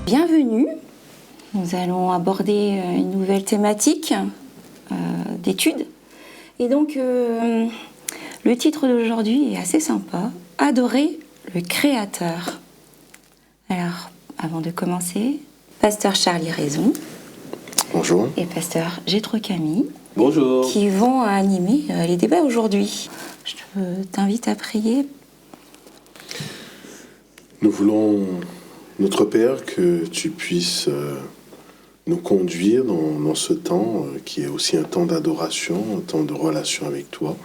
Bienvenue, nous allons aborder une nouvelle thématique d'étude. Et donc, le titre d'aujourd'hui est assez sympa, « Adorer le Créateur ». Alors, avant de commencer, Pasteur Charlie Raison. Bonjour. Et Pasteur Gétro Camille. Bonjour. Qui vont animer les débats aujourd'hui. Je t'invite à prier. Nous voulons, notre Père, que tu puisses nous conduire dans ce temps qui est aussi un temps d'adoration, un temps de relation avec toi.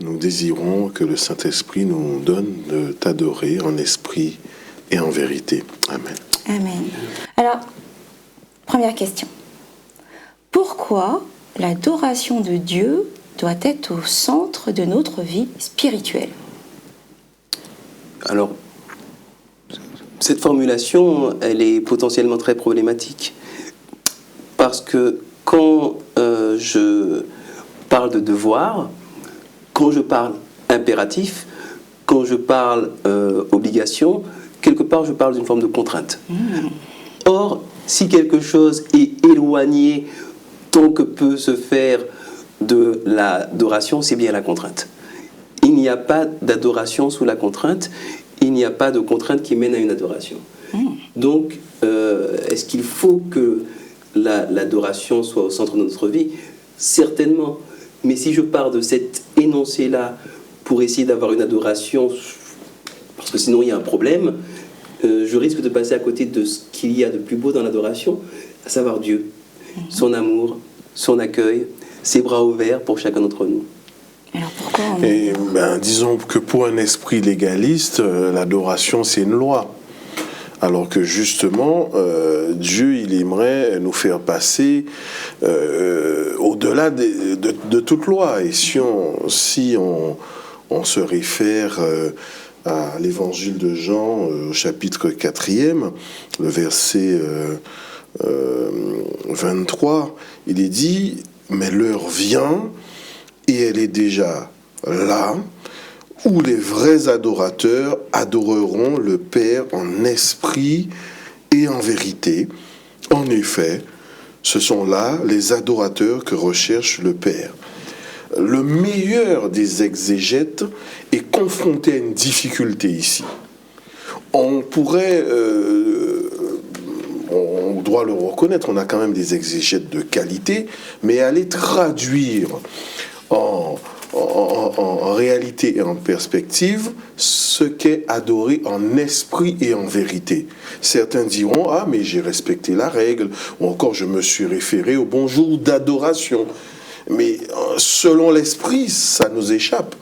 Nous désirons que le Saint-Esprit nous donne de t'adorer en esprit et en vérité. Amen. Amen. Alors, première question. Pourquoi l'adoration de Dieu doit être au centre de notre vie spirituelle? Alors, cette formulation, elle est potentiellement très problématique. Parce que quand je parle de devoir, quand je parle impératif, quand je parle obligation, quelque part je parle d'une forme de contrainte. Or, si quelque chose est éloigné tant que peut se faire de l'adoration, c'est bien la contrainte. Il n'y a pas d'adoration sous la contrainte, il n'y a pas de contrainte qui mène à une adoration. Donc, est-ce qu'il faut que l'adoration soit au centre de notre vie? Certainement. Mais si je pars de cet énoncé-là pour essayer d'avoir une adoration, parce que sinon il y a un problème, je risque de passer à côté de ce qu'il y a de plus beau dans l'adoration, à savoir Dieu, son amour, son accueil, ses bras ouverts pour chacun d'entre nous. Alors pourquoi disons que pour un esprit légaliste, l'adoration c'est une loi. Alors que justement, Dieu, il aimerait nous faire passer au-delà de toute loi. Et si on se réfère à l'évangile de Jean, au chapitre 4e, le verset 23, il est dit « Mais l'heure vient, et elle est déjà là, où les vrais adorateurs adoreront le Père en esprit et en vérité. En effet, ce sont là les adorateurs que recherche le Père. » Le meilleur des exégètes est confronté à une difficulté ici. On pourrait, on doit le reconnaître, on a quand même des exégètes de qualité, mais aller traduire en réalité et en perspective ce qu'est adorer en esprit et en vérité. Certains diront « Ah, mais j'ai respecté la règle » ou encore « Je me suis référé au bonjour d'adoration ». Mais selon l'esprit, ça nous échappe.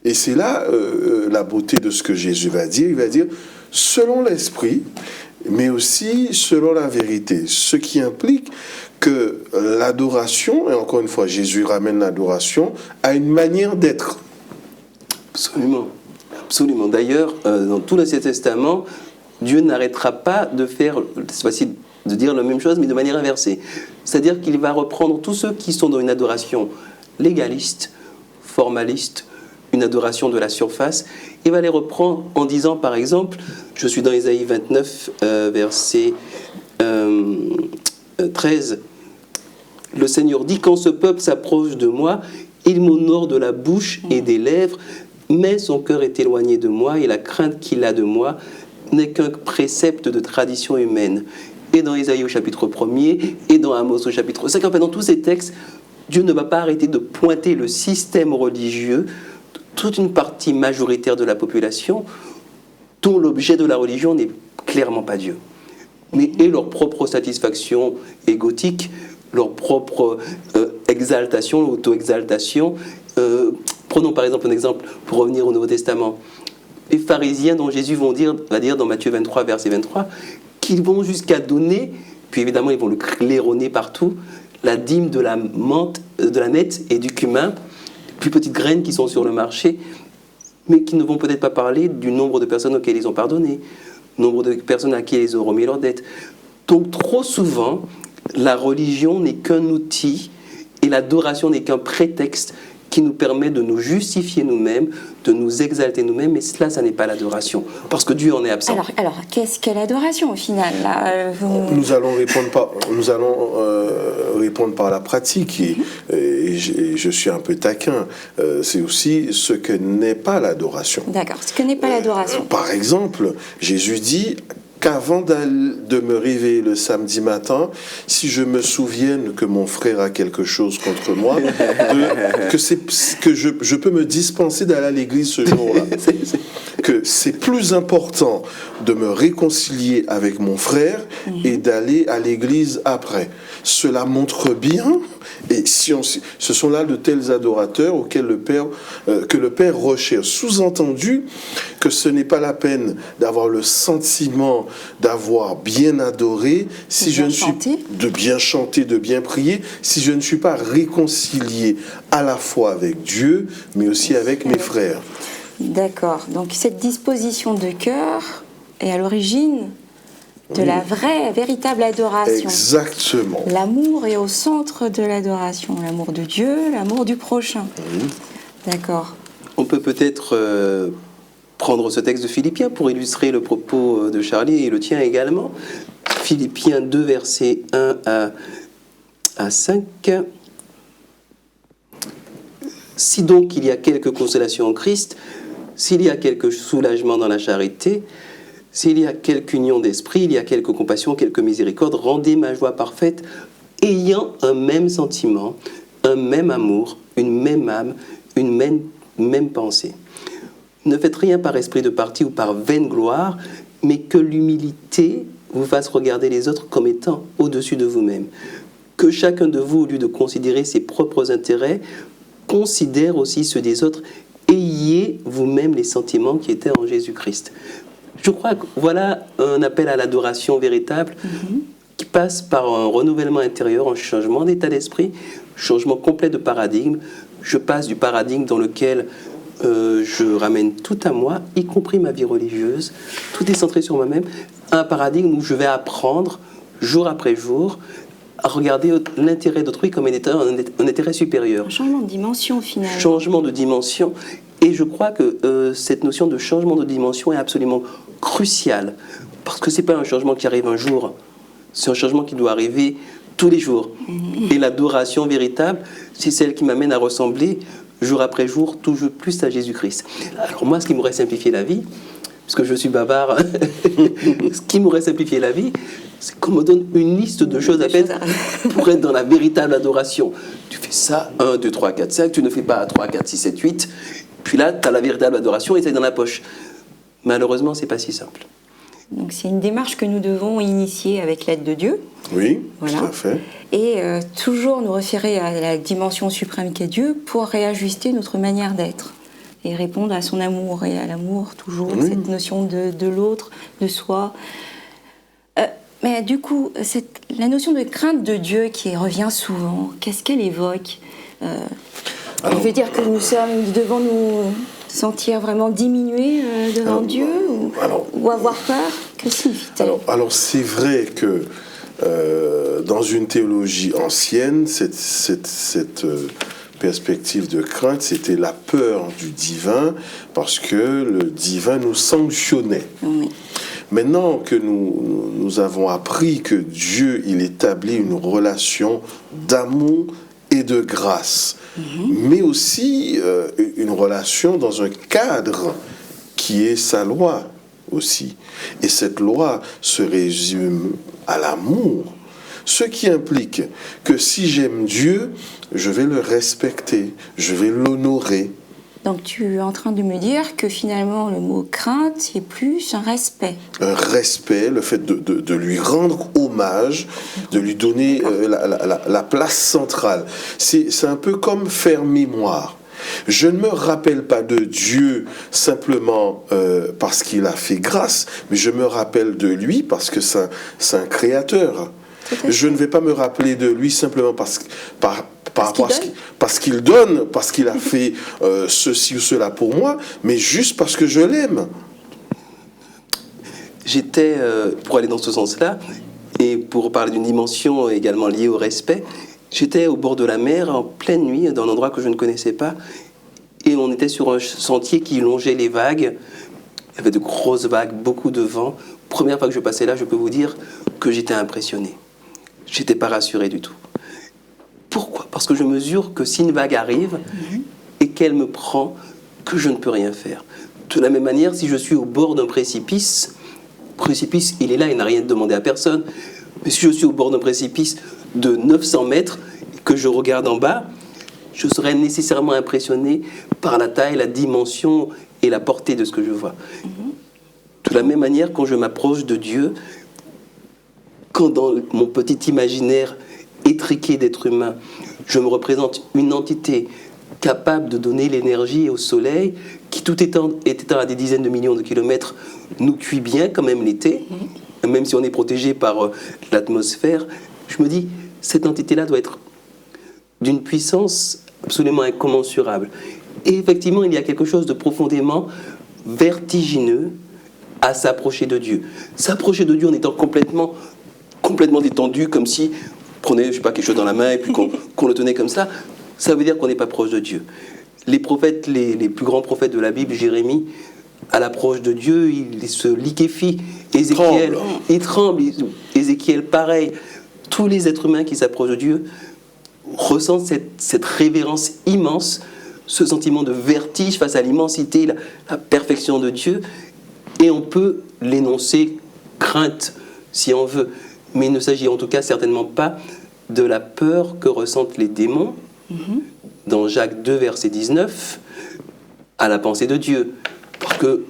Et c'est là la beauté de ce que Jésus va dire. Il va dire selon l'esprit, mais aussi selon la vérité. Ce qui implique que l'adoration, et encore une fois, Jésus ramène l'adoration à une manière d'être. Absolument. Absolument. D'ailleurs, dans tout l'Ancien Testament, Dieu n'arrêtera pas de faire, c'est facile de dire la même chose, mais de manière inversée. C'est-à-dire qu'il va reprendre tous ceux qui sont dans une adoration légaliste, formaliste, une adoration de la surface, il va les reprendre en disant, par exemple, je suis dans Ésaïe 29, verset 13, le Seigneur dit, quand ce peuple s'approche de moi, il m'honore de la bouche et des lèvres, mais son cœur est éloigné de moi et la crainte qu'il a de moi n'est qu'un précepte de tradition humaine. Et dans Ésaïe au chapitre 1er, et dans Amos au chapitre 5, enfin dans tous ces textes, Dieu ne va pas arrêter de pointer le système religieux, toute une partie majoritaire de la population, dont l'objet de la religion n'est clairement pas Dieu, mais est leur propre satisfaction égotique, leur propre exaltation, auto-exaltation. Prenons par exemple un exemple pour revenir au Nouveau Testament. Les pharisiens dont Jésus va dire dans Matthieu 23, verset 23, qu'ils vont jusqu'à donner, puis évidemment ils vont le claironner partout, la dîme de la menthe, de la nette et du cumin, les plus petites graines qui sont sur le marché, mais qui ne vont peut-être pas parler du nombre de personnes auxquelles ils ont pardonné, nombre de personnes à qui ils ont remis leurs dettes. Donc trop souvent, la religion n'est qu'un outil et l'adoration n'est qu'un prétexte qui nous permet de nous justifier nous-mêmes, de nous exalter nous-mêmes, mais cela, ça n'est pas l'adoration, parce que Dieu en est absent. Alors qu'est-ce qu'est l'adoration au final là, Nous allons répondre par la pratique, et je suis un peu taquin. C'est aussi ce que n'est pas l'adoration. D'accord, ce que n'est pas l'adoration. Par exemple, Jésus dit qu'avant de me réveiller le samedi matin, si je me souvienne que mon frère a quelque chose contre moi, que je peux me dispenser d'aller à l'église ce jour-là. Que c'est plus important de me réconcilier avec mon frère et d'aller à l'église après. Cela montre bien, et ce sont là de tels adorateurs auxquels que le Père recherche. Sous-entendu que ce n'est pas la peine d'avoir le sentiment d'avoir bien adoré, de bien chanter, de bien prier, si je ne suis pas réconcilié à la fois avec Dieu, mais aussi avec mes frères. D'accord. Donc cette disposition de cœur est à l'origine de la vraie, véritable adoration. Exactement. L'amour est au centre de l'adoration. L'amour de Dieu, l'amour du prochain. D'accord. On peut peut-être prendre ce texte de Philippiens pour illustrer le propos de Charlie et le tien également. Philippiens 2, versets 1 à 5. Si donc il y a quelque consolation en Christ, s'il y a quelque soulagement dans la charité, s'il y a quelque union d'esprit, il y a quelque compassion, quelque miséricorde, rendez ma joie parfaite, ayant un même sentiment, un même amour, une même âme, une même pensée. Ne faites rien par esprit de parti ou par vaine gloire, mais que l'humilité vous fasse regarder les autres comme étant au-dessus de vous-même. Que chacun de vous, au lieu de considérer ses propres intérêts, considère aussi ceux des autres. Ayez vous-même les sentiments qui étaient en Jésus-Christ. Je crois que voilà un appel à l'adoration véritable qui passe par un renouvellement intérieur, un changement d'état d'esprit, changement complet de paradigme. Je passe du paradigme dans lequel je ramène tout à moi, y compris ma vie religieuse, tout est centré sur moi-même, à un paradigme où je vais apprendre, jour après jour, à regarder l'intérêt d'autrui comme un intérêt supérieur. Un changement de dimension finalement. Changement de dimension. Et je crois que cette notion de changement de dimension est absolument cruciale. Parce que ce n'est pas un changement qui arrive un jour. C'est un changement qui doit arriver tous les jours. Et l'adoration véritable, c'est celle qui m'amène à ressembler jour après jour, toujours plus à Jésus-Christ. Alors moi, ce qui m'aurait simplifié la vie, puisque je suis bavard, ce qui m'aurait simplifié la vie, c'est qu'on me donne une liste de choses à faire pour être dans la véritable adoration. Tu fais ça, 1, 2, 3, 4, 5, tu ne fais pas 3, 4, 6, 7, 8, puis là, tu as la véritable adoration et c'est dans la poche. Malheureusement, c'est pas si simple. Donc c'est une démarche que nous devons initier avec l'aide de Dieu. Oui, voilà. Tout à fait. Et toujours nous référer à la dimension suprême qu'est Dieu pour réajuster notre manière d'être et répondre à son amour et à l'amour, toujours, cette notion de l'autre, de soi. Mais du coup, la notion de crainte de Dieu qui revient souvent, qu'est-ce qu'elle évoque Elle veut dire que nous devons nous sentir vraiment diminués devant Dieu ou avoir peur? Que signifie-t-elle? Alors c'est vrai que dans une théologie ancienne, cette perspective de crainte, c'était la peur du divin, parce que le divin nous sanctionnait. Oui. Maintenant que nous avons appris que Dieu, il établit une relation d'amour et de grâce, mais aussi une relation dans un cadre qui est sa loi aussi. Et cette loi se résume à l'amour, ce qui implique que si j'aime Dieu, je vais le respecter, je vais l'honorer. Donc tu es en train de me dire que finalement le mot crainte, c'est plus un respect. Un respect, le fait de lui rendre hommage, de lui donner la place centrale. C'est un peu comme faire mémoire. Je ne me rappelle pas de Dieu simplement parce qu'il a fait grâce, mais je me rappelle de lui parce que c'est un créateur. Je ne vais pas me rappeler de lui simplement parce qu'il donne, parce qu'il a fait ceci ou cela pour moi, mais juste parce que je l'aime. Pour aller dans ce sens-là, et pour parler d'une dimension également liée au respect, J'étais au bord de la mer en pleine nuit, dans un endroit que je ne connaissais pas, et on était sur un sentier qui longeait les vagues. Il y avait de grosses vagues, beaucoup de vent. Première fois que je passais là, je peux vous dire que j'étais impressionné. Je n'étais pas rassuré du tout. Pourquoi ? Parce que je mesure que si une vague arrive et qu'elle me prend, que je ne peux rien faire. De la même manière, si je suis au bord d'un précipice, il est là, il n'a rien demandé à personne. Mais si je suis au bord d'un précipice de 900 mètres, que je regarde en bas, je serai nécessairement impressionné par la taille, la dimension et la portée de ce que je vois. De la même manière, quand je m'approche de Dieu, quand dans mon petit imaginaire étriqué d'être humain, je me représente une entité capable de donner l'énergie au soleil, qui tout étant à des dizaines de millions de kilomètres, nous cuit bien, quand même l'été, même si on est protégé par l'atmosphère, je me dis, cette entité-là doit être d'une puissance absolument incommensurable. Et effectivement, il y a quelque chose de profondément vertigineux à s'approcher de Dieu. S'approcher de Dieu en étant complètement détendu, comme si on prenait, je sais pas, quelque chose dans la main et puis qu'on le tenait comme ça veut dire qu'on n'est pas proche de Dieu. Les prophètes, les plus grands prophètes de la Bible, Jérémie, à l'approche de Dieu, il se liquéfie. Ézéchiel, il tremble. Ézéchiel, pareil. Tous les êtres humains qui s'approchent de Dieu ressentent cette révérence immense, ce sentiment de vertige face à l'immensité, la perfection de Dieu. Et on peut l'énoncer crainte, si on veut. Mais il ne s'agit en tout cas certainement pas de la peur que ressentent les démons, dans Jacques 2, verset 19, à la pensée de Dieu. Parce que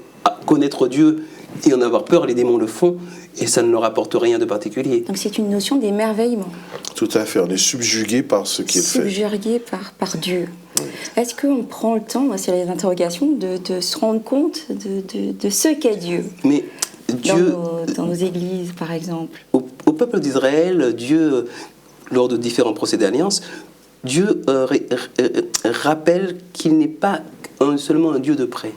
connaître Dieu et en avoir peur, les démons le font, et ça ne leur apporte rien de particulier. Donc c'est une notion d'émerveillement. Tout à fait, on est subjugué par ce qu'il fait. Subjugué par Dieu. Est-ce qu'on prend le temps, c'est les interrogations, de se rendre compte de ce qu'est Dieu ? Mais Dieu, dans nos églises, par exemple. Au peuple d'Israël, Dieu, lors de différents procès d'alliance, Dieu rappelle qu'il n'est pas seulement un Dieu de près.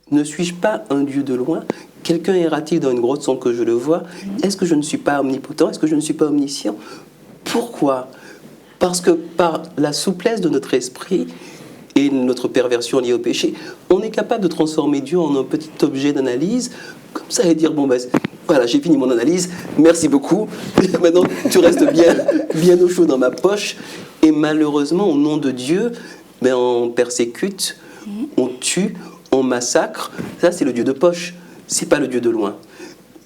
Ne suis-je pas un Dieu de loin ? Quelqu'un ira-t-il dans une grotte sans que je le voie ? Est-ce que je ne suis pas omnipotent ? Est-ce que je ne suis pas omniscient ? Pourquoi ? Parce que par la souplesse de notre esprit et notre perversion liée au péché, on est capable de transformer Dieu en un petit objet d'analyse, comme ça, et dire, bon ben, voilà, j'ai fini mon analyse, merci beaucoup, maintenant tu restes bien au chaud dans ma poche. Et malheureusement, au nom de Dieu, ben, on persécute, on tue, on massacre. Ça, c'est le Dieu de poche, c'est pas le Dieu de loin.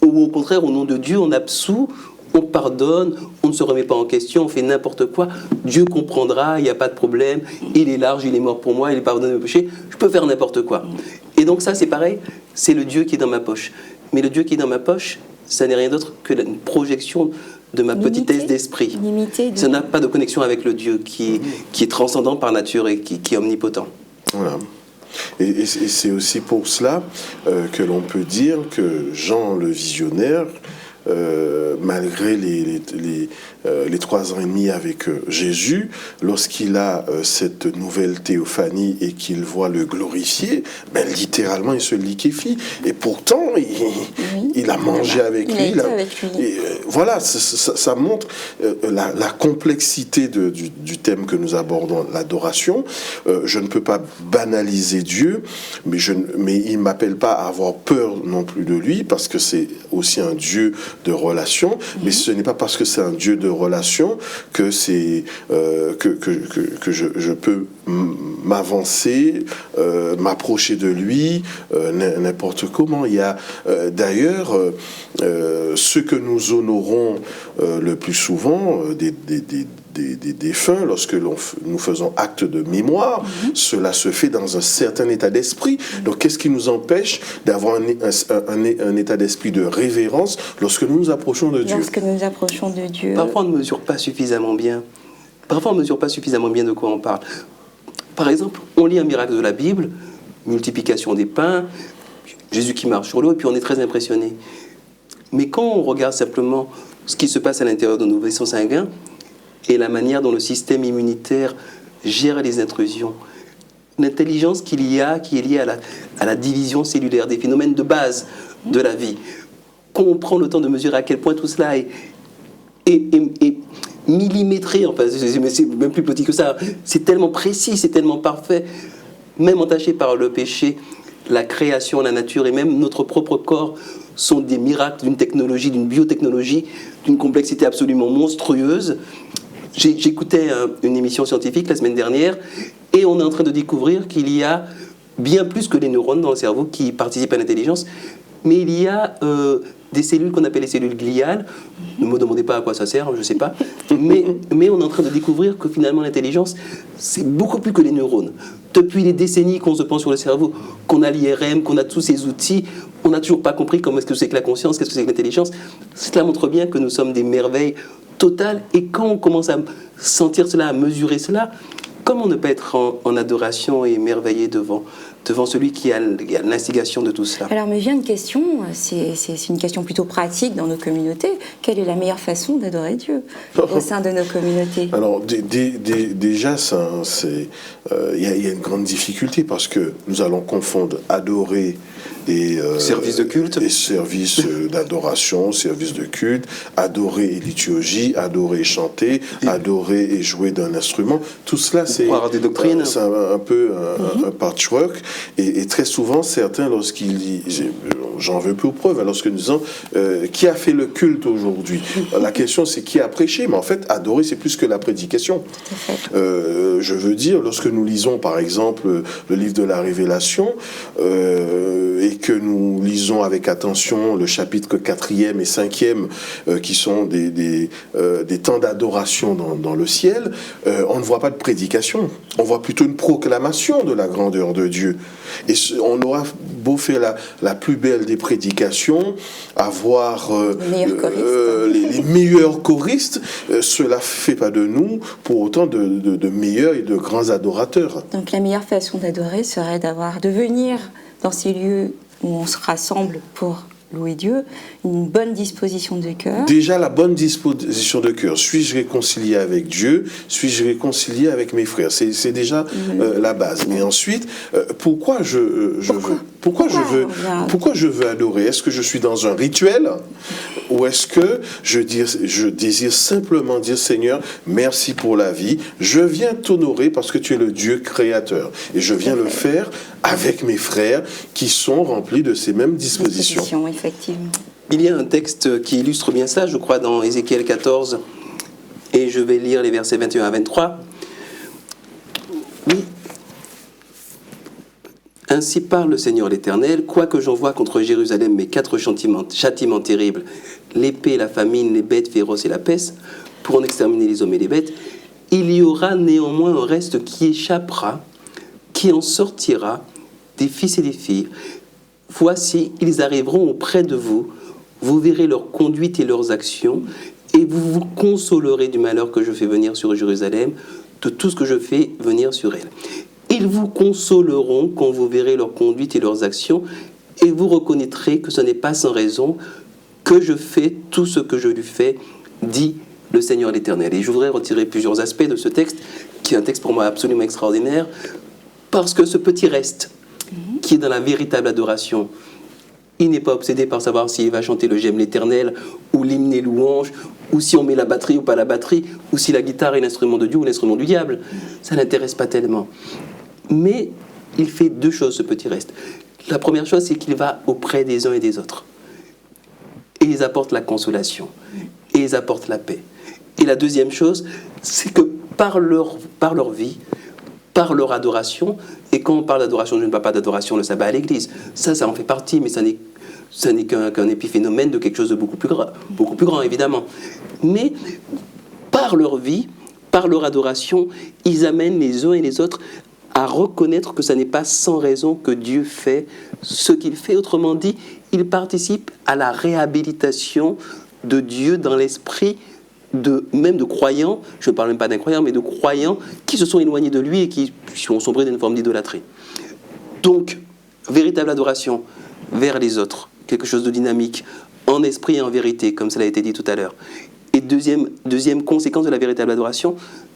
Ou au contraire, au nom de Dieu, on absout, on pardonne, on ne se remet pas en question, on fait n'importe quoi. Dieu comprendra, il n'y a pas de problème, il est large, il est mort pour moi, il pardonne mes péchés, je peux faire n'importe quoi. Et donc ça, c'est pareil, c'est le Dieu qui est dans ma poche. Mais le Dieu qui est dans ma poche, ça n'est rien d'autre que une projection de ma petitesse d'esprit. Ça n'a pas de connexion avec le Dieu qui est transcendant par nature et qui est omnipotent. Voilà. Et c'est aussi pour cela que l'on peut dire que Jean le visionnaire, malgré les 3 ans et demi avec Jésus, lorsqu'il a cette nouvelle théophanie et qu'il voit le glorifier, ben, littéralement il se liquéfie. Et pourtant, il a mangé avec lui. Voilà, ça montre la complexité du thème que nous abordons, l'adoration. Je ne peux pas banaliser Dieu, mais il ne m'appelle pas à avoir peur non plus de lui, parce que c'est aussi un Dieu de relation, mais ce n'est pas parce que c'est un Dieu de relation que c'est que je peux m'avancer, m'approcher de lui n'importe comment. Il y a d'ailleurs ce que nous honorons le plus souvent des défunts, lorsque nous faisons acte de mémoire, cela se fait dans un certain état d'esprit. Donc qu'est-ce qui nous empêche d'avoir un état d'esprit de révérence lorsque nous nous approchons de Dieu? Lorsque nous nous approchons de Dieu. Parfois on ne mesure pas suffisamment bien. Parfois on ne mesure pas suffisamment bien de quoi on parle. Par exemple, on lit un miracle de la Bible, multiplication des pains, Jésus qui marche sur l'eau, et puis on est très impressionné. Mais quand on regarde simplement ce qui se passe à l'intérieur de nos vaisseaux sanguins, et la manière dont le système immunitaire gère les intrusions, l'intelligence qui est liée à la division cellulaire, des phénomènes de base de la vie, qu'on prend le temps de mesurer à quel point tout cela est millimétré, enfin, c'est même plus petit que ça. C'est tellement précis, c'est tellement parfait, même entaché par le péché. La création, la nature et même notre propre corps sont des miracles d'une technologie, d'une biotechnologie, d'une complexité absolument monstrueuse. J'écoutais une émission scientifique la semaine dernière et on est en train de découvrir qu'il y a bien plus que les neurones dans le cerveau qui participent à l'intelligence, mais il y a des cellules qu'on appelle les cellules gliales. Ne me demandez pas à quoi ça sert, je ne sais pas. Mais on est en train de découvrir que finalement l'intelligence, c'est beaucoup plus que les neurones. Depuis les décennies qu'on se pense sur le cerveau, qu'on a l'IRM, qu'on a tous ces outils, on n'a toujours pas compris comment est-ce que c'est que la conscience, qu'est-ce que c'est que l'intelligence. Cela montre bien que nous sommes des merveilles totales. Et quand on commence à sentir cela, à mesurer cela, comment ne pas être en adoration et émerveillé devant celui qui a l'instigation de tout cela? Alors me vient une question, c'est une question plutôt pratique dans nos communautés. Quelle est la meilleure façon d'adorer Dieu au sein de nos communautés? Alors déjà, il y a une grande difficulté parce que nous allons confondre adorer et service de culte, et service d'adoration, service de culte, adorer et liturgie, adorer et chanter, adorer et jouer d'un instrument. Tout cela, c'est des doctrines. C'est un peu un patchwork. Et très souvent, certains, lorsqu'ils disent, j'en veux plus aux preuves, lorsque nous disons qui a fait le culte aujourd'hui, la question c'est qui a prêché, mais en fait, adorer, c'est plus que la prédication. Je veux dire, lorsque nous lisons par exemple le livre de la Révélation et que nous lisons avec attention le chapitre 4e et 5e qui sont des temps d'adoration dans le ciel, on ne voit pas de prédication, on voit plutôt une proclamation de la grandeur de Dieu. Et on aura beau faire la plus belle des prédications, avoir les meilleurs choristes, cela ne fait pas de nous pour autant de meilleurs et de grands adorateurs. Donc la meilleure façon d'adorer serait de venir dans ces lieux où on se rassemble pour louer Dieu, une bonne disposition de cœur. Déjà la bonne disposition de cœur. Suis-je réconcilié avec Dieu? Suis-je réconcilié avec mes frères? C'est déjà la base. Et ensuite, pourquoi je veux adorer? Est-ce que je suis dans un rituel? Ou est-ce que je désire simplement dire, Seigneur, merci pour la vie, je viens t'honorer parce que tu es le Dieu créateur. Et je viens le faire avec mes frères qui sont remplis de ces mêmes dispositions. Effectivement. Il y a un texte qui illustre bien ça, je crois, dans Ézéchiel 14, et je vais lire les versets 21 à 23. Oui. Ainsi parle le Seigneur l'Éternel, quoique j'envoie contre Jérusalem mes 4 châtiments terribles, l'épée, la famine, les bêtes féroces et la peste, pour en exterminer les hommes et les bêtes, il y aura néanmoins un reste qui échappera, qui en sortira, des fils et des filles. Voici, ils arriveront auprès de vous, vous verrez leur conduite et leurs actions, et vous vous consolerez du malheur que je fais venir sur Jérusalem, de tout ce que je fais venir sur elle. Ils vous consoleront quand vous verrez leur conduite et leurs actions, et vous reconnaîtrez que ce n'est pas sans raison que je fais tout ce que je lui fais, dit le Seigneur l'Éternel. Et je voudrais retirer plusieurs aspects de ce texte, qui est un texte pour moi absolument extraordinaire, parce que ce petit reste, qui est dans la véritable adoration, il n'est pas obsédé par savoir s'il va chanter le J'aime l'Éternel, ou l'hymne et louange, ou si on met la batterie ou pas la batterie, ou si la guitare est l'instrument de Dieu ou l'instrument du diable. Ça ne l'intéresse pas tellement. Mais il fait 2 choses, ce petit reste. La première chose, c'est qu'il va auprès des uns et des autres. Et ils apportent la consolation. Et ils apportent la paix. Et la deuxième chose, c'est que par leur vie, par leur adoration, et quand on parle d'adoration, je ne parle pas d'adoration le sabbat à l'église, ça en fait partie, mais ça n'est qu'un épiphénomène de quelque chose de beaucoup plus grand, évidemment. Mais par leur vie, par leur adoration, ils amènent les uns et les autres à reconnaître que ce n'est pas sans raison que Dieu fait ce qu'il fait. Autrement dit, ils participent à la réhabilitation de Dieu dans l'esprit même de croyants, je ne parle même pas d'incroyants, mais de croyants qui se sont éloignés de lui et qui ont sombré dans une forme d'idolâtrie. Donc, véritable adoration vers les autres, quelque chose de dynamique, en esprit et en vérité, comme cela a été dit tout à l'heure. Et deuxième conséquence de la véritable adoration,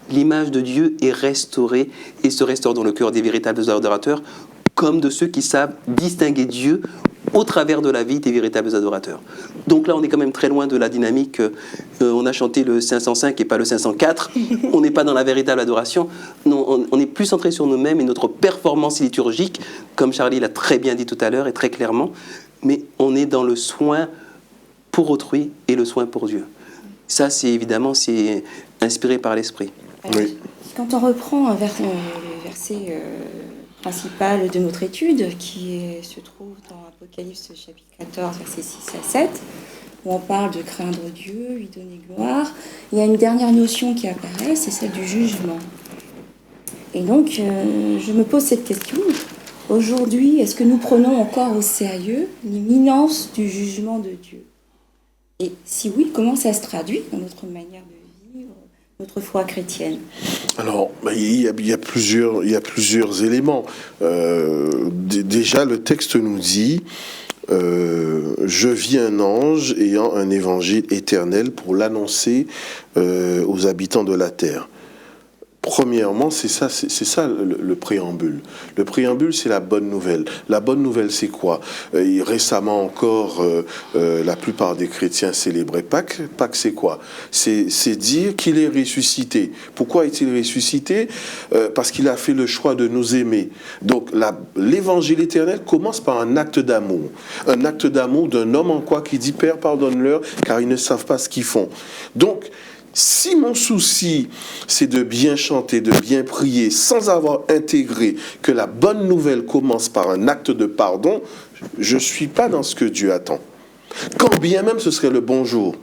l'image de Dieu est restaurée et se restaure dans le cœur des véritables adorateurs, comme de ceux qui savent distinguer Dieu au travers de la vie des véritables adorateurs. Donc là, on est quand même très loin de la dynamique. On a chanté le 505 et pas le 504. On n'est pas dans la véritable adoration. Non, on est plus centré sur nous-mêmes et notre performance liturgique, comme Charlie l'a très bien dit tout à l'heure et très clairement. Mais on est dans le soin pour autrui et le soin pour Dieu. Ça, c'est inspiré par l'Esprit. Oui. Quand on reprend le verset principal de notre étude, se trouve dans Apocalypse chapitre 14, versets 6 à 7, où on parle de craindre Dieu, lui donner gloire, il y a une dernière notion qui apparaît, c'est celle du jugement. Et donc, je me pose cette question. Aujourd'hui, est-ce que nous prenons encore au sérieux l'imminence du jugement de Dieu? Et si oui, comment ça se traduit dans notre manière de vivre notre foi chrétienne? Alors, il y a plusieurs éléments. Déjà, le texte nous dit je vis un ange ayant un évangile éternel pour l'annoncer aux habitants de la terre. Premièrement, c'est ça le préambule. Le préambule, c'est la bonne nouvelle. La bonne nouvelle, c'est quoi? Récemment encore, la plupart des chrétiens célébraient Pâques. Pâques, c'est quoi? C'est dire qu'il est ressuscité. Pourquoi est-il ressuscité? Parce qu'il a fait le choix de nous aimer. Donc, l'évangile éternel commence par un acte d'amour. Un acte d'amour d'un homme en quoi qui dit « Père, pardonne-leur, car ils ne savent pas ce qu'ils font. » Donc, si mon souci, c'est de bien chanter, de bien prier, sans avoir intégré que la bonne nouvelle commence par un acte de pardon, je ne suis pas dans ce que Dieu attend. Quand bien même ce serait le bonjour.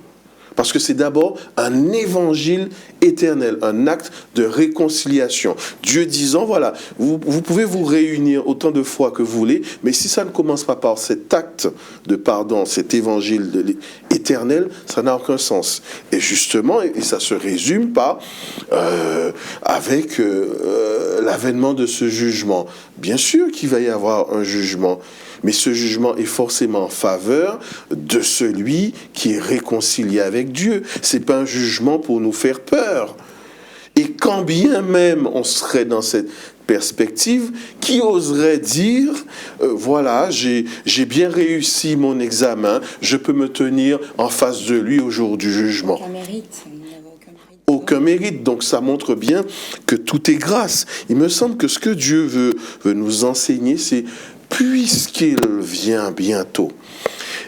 Parce que c'est d'abord un évangile éternel, un acte de réconciliation. Dieu disant, voilà, vous pouvez vous réunir autant de fois que vous voulez, mais si ça ne commence pas par cet acte de pardon, cet évangile éternel, ça n'a aucun sens. Et justement, et ça se résume avec l'avènement de ce jugement. Bien sûr qu'il va y avoir un jugement, mais ce jugement est forcément en faveur de celui qui est réconcilié avec Dieu. C'est pas un jugement pour nous faire peur. Et quand bien même on serait dans cette perspective, qui oserait dire, voilà, j'ai bien réussi mon examen, je peux me tenir en face de lui au jour du jugement. Aucun mérite. Aucun mérite. Donc ça montre bien que tout est grâce. Il me semble que ce que Dieu veut nous enseigner, c'est puisqu'il vient bientôt,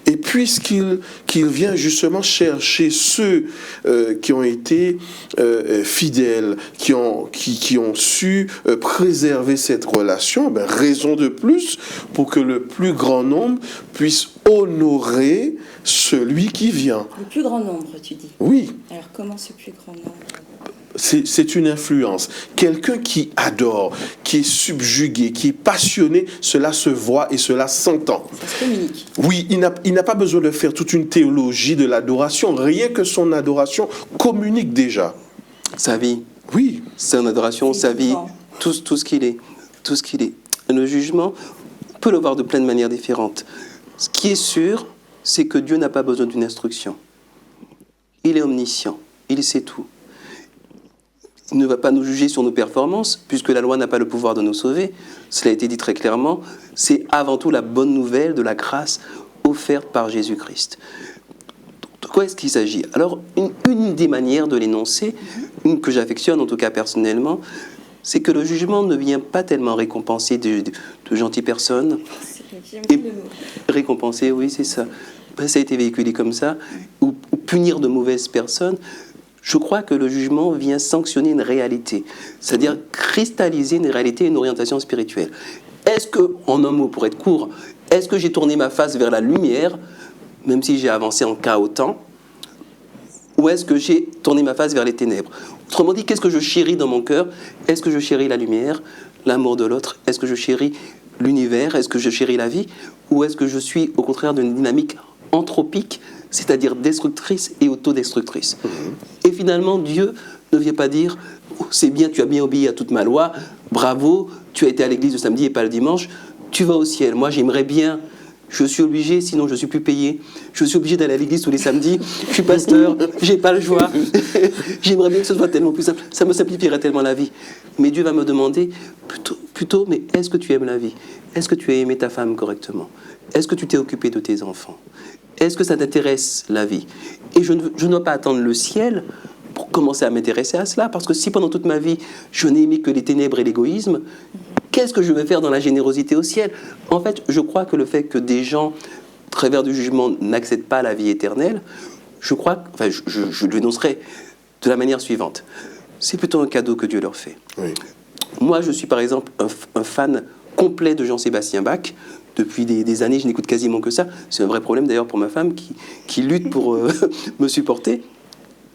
et puisqu'il vient justement chercher ceux qui ont été fidèles, qui ont su préserver cette relation, raison de plus pour que le plus grand nombre puisse honorer celui qui vient. Le plus grand nombre, tu dis. Oui. Alors comment ce plus grand nombre? C'est une influence. Quelqu'un qui adore, qui est subjugué, qui est passionné, cela se voit et cela s'entend. Ça se communique. Oui, il n'a pas besoin de faire toute une théologie de l'adoration. Rien que son adoration communique déjà. Sa vie. Oui. Son adoration, sa vie, tout ce qu'il est. Tout ce qu'il est. Le jugement, on peut le voir de plein de manières différentes. Ce qui est sûr, c'est que Dieu n'a pas besoin d'une instruction. Il est omniscient. Il sait tout. Il ne va pas nous juger sur nos performances, puisque la loi n'a pas le pouvoir de nous sauver. Cela a été dit très clairement. C'est avant tout la bonne nouvelle de la grâce offerte par Jésus-Christ. De quoi est-ce qu'il s'agit? Alors, une des manières de l'énoncer, une que j'affectionne en tout cas personnellement, c'est que le jugement ne vient pas tellement récompenser de gentilles personnes. Et récompenser, oui, c'est ça. Ça a été véhiculé comme ça, ou punir de mauvaises personnes. Je crois que le jugement vient sanctionner une réalité, c'est-à-dire cristalliser une réalité et une orientation spirituelle. Est-ce que, en un mot pour être court, est-ce que j'ai tourné ma face vers la lumière, même si j'ai avancé en cahotant, ou est-ce que j'ai tourné ma face vers les ténèbres? Autrement dit, qu'est-ce que je chéris dans mon cœur? Est-ce que je chéris la lumière, l'amour de l'autre? Est-ce que je chéris l'univers? Est-ce que je chéris la vie? Ou est-ce que je suis au contraire d'une dynamique anthropique, c'est-à-dire destructrice et autodestructrice. Et finalement, Dieu ne vient pas dire oh, « c'est bien, tu as bien obéi à toute ma loi, bravo, tu as été à l'église le samedi et pas le dimanche, tu vas au ciel. Moi, j'aimerais bien, je suis obligé, sinon je ne suis plus payé. Je suis obligé d'aller à l'église tous les samedis, je suis pasteur, j'ai pas le choix. J'aimerais bien que ce soit tellement plus simple, ça me simplifierait tellement la vie. » Mais Dieu va me demander, plutôt, mais est-ce que tu aimes la vie? Est-ce que tu as aimé ta femme correctement? Est-ce que tu t'es occupé de tes enfants? Est-ce que ça t'intéresse, la vie? Et je ne dois pas attendre le ciel pour commencer à m'intéresser à cela, parce que si pendant toute ma vie, je n'ai aimé que les ténèbres et l'égoïsme, qu'est-ce que je vais faire dans la générosité au ciel? En fait, je crois que le fait que des gens, au travers du jugement, n'accèdent pas à la vie éternelle, je crois, enfin, je l'énoncerai de la manière suivante. C'est plutôt un cadeau que Dieu leur fait. Oui. Moi, je suis par exemple un fan complet de Jean-Sébastien Bach. Depuis des années, je n'écoute quasiment que ça. C'est un vrai problème d'ailleurs pour ma femme qui lutte pour me supporter.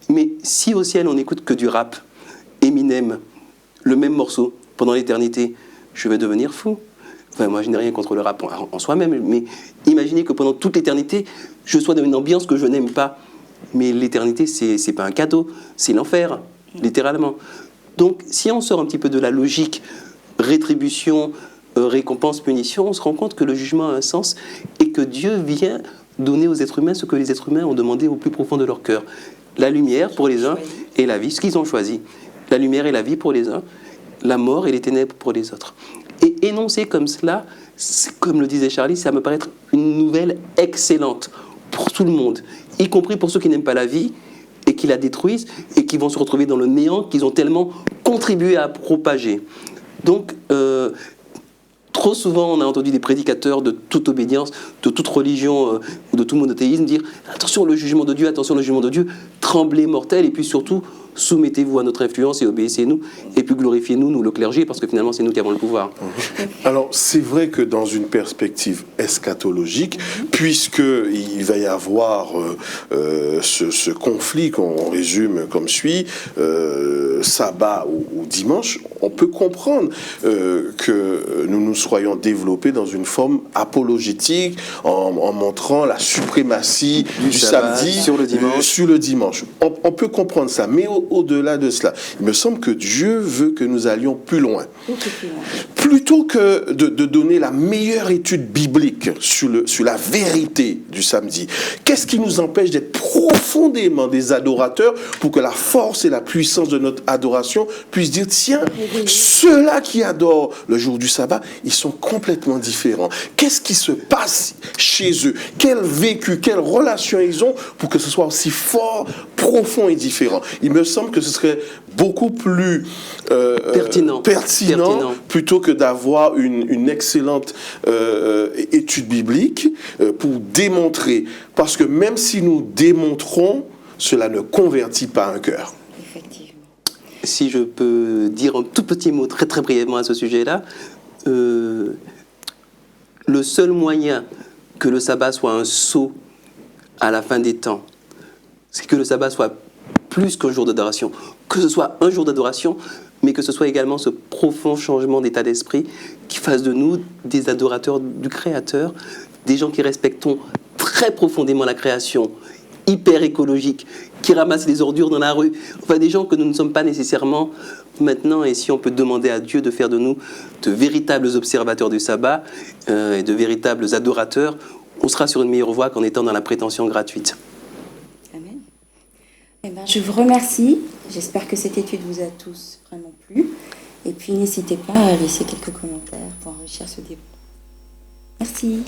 Mais si au ciel on n'écoute que du rap, Eminem, le même morceau pendant l'éternité, je vais devenir fou. Enfin, moi, je n'ai rien contre le rap en soi-même, mais imaginez que pendant toute l'éternité, je sois dans une ambiance que je n'aime pas. Mais l'éternité, c'est pas un cadeau, c'est l'enfer, littéralement. Donc, si on sort un petit peu de la logique rétribution, récompense, punition, on se rend compte que le jugement a un sens et que Dieu vient donner aux êtres humains ce que les êtres humains ont demandé au plus profond de leur cœur. La lumière pour les uns et la vie, ce qu'ils ont choisi. La lumière et la vie pour les uns, la mort et les ténèbres pour les autres. Et énoncer comme cela, comme le disait Charlie, ça me paraît être une nouvelle excellente pour tout le monde, y compris pour ceux qui n'aiment pas la vie et qui la détruisent et qui vont se retrouver dans le néant qu'ils ont tellement contribué à propager. Donc, trop souvent, on a entendu des prédicateurs de toute obédience, de toute religion ou de tout monothéisme dire « Attention le jugement de Dieu, tremblez mortels, et puis surtout, soumettez-vous à notre influence et obéissez-nous, et puis glorifiez-nous, nous le clergé, parce que finalement, c'est nous qui avons le pouvoir. » Alors, c'est vrai que dans une perspective eschatologique, puisqu'il va y avoir ce conflit qu'on résume comme suit, sabbat ou dimanche, on peut comprendre que nous soyons développés dans une forme apologétique en montrant la suprématie du samedi sur le dimanche. On peut comprendre ça, mais au-delà de cela, il me semble que Dieu veut que nous allions plus loin. Plutôt que de donner la meilleure étude biblique sur la vérité du samedi, qu'est-ce qui nous empêche d'être profondément des adorateurs pour que la force et la puissance de notre adoration puissent dire, tiens, ceux-là qui adorent le jour du sabbat, ils sont complètement différents. Qu'est-ce qui se passe chez eux? Quel vécu, quelle relation ils ont pour que ce soit aussi fort, profond et différent? Il me semble que ce serait beaucoup plus pertinent plutôt que d'avoir une excellente étude biblique pour démontrer. Parce que même si nous démontrons, cela ne convertit pas un cœur. Effectivement. Si je peux dire un tout petit mot très très brièvement à ce sujet-là, le seul moyen que le sabbat soit un sceau à la fin des temps, c'est que le sabbat soit plus qu'un jour d'adoration, que ce soit un jour d'adoration, mais que ce soit également ce profond changement d'état d'esprit qui fasse de nous des adorateurs du Créateur, des gens qui respectons très profondément la création, hyper écologique, qui ramassent les ordures dans la rue, enfin des gens que nous ne sommes pas nécessairement maintenant, et si on peut demander à Dieu de faire de nous de véritables observateurs du sabbat et de véritables adorateurs, on sera sur une meilleure voie qu'en étant dans la prétention gratuite. Amen. Eh ben, je vous remercie. J'espère que cette étude vous a tous vraiment plu. Et puis n'hésitez pas à laisser quelques commentaires pour enrichir ce débat. Merci.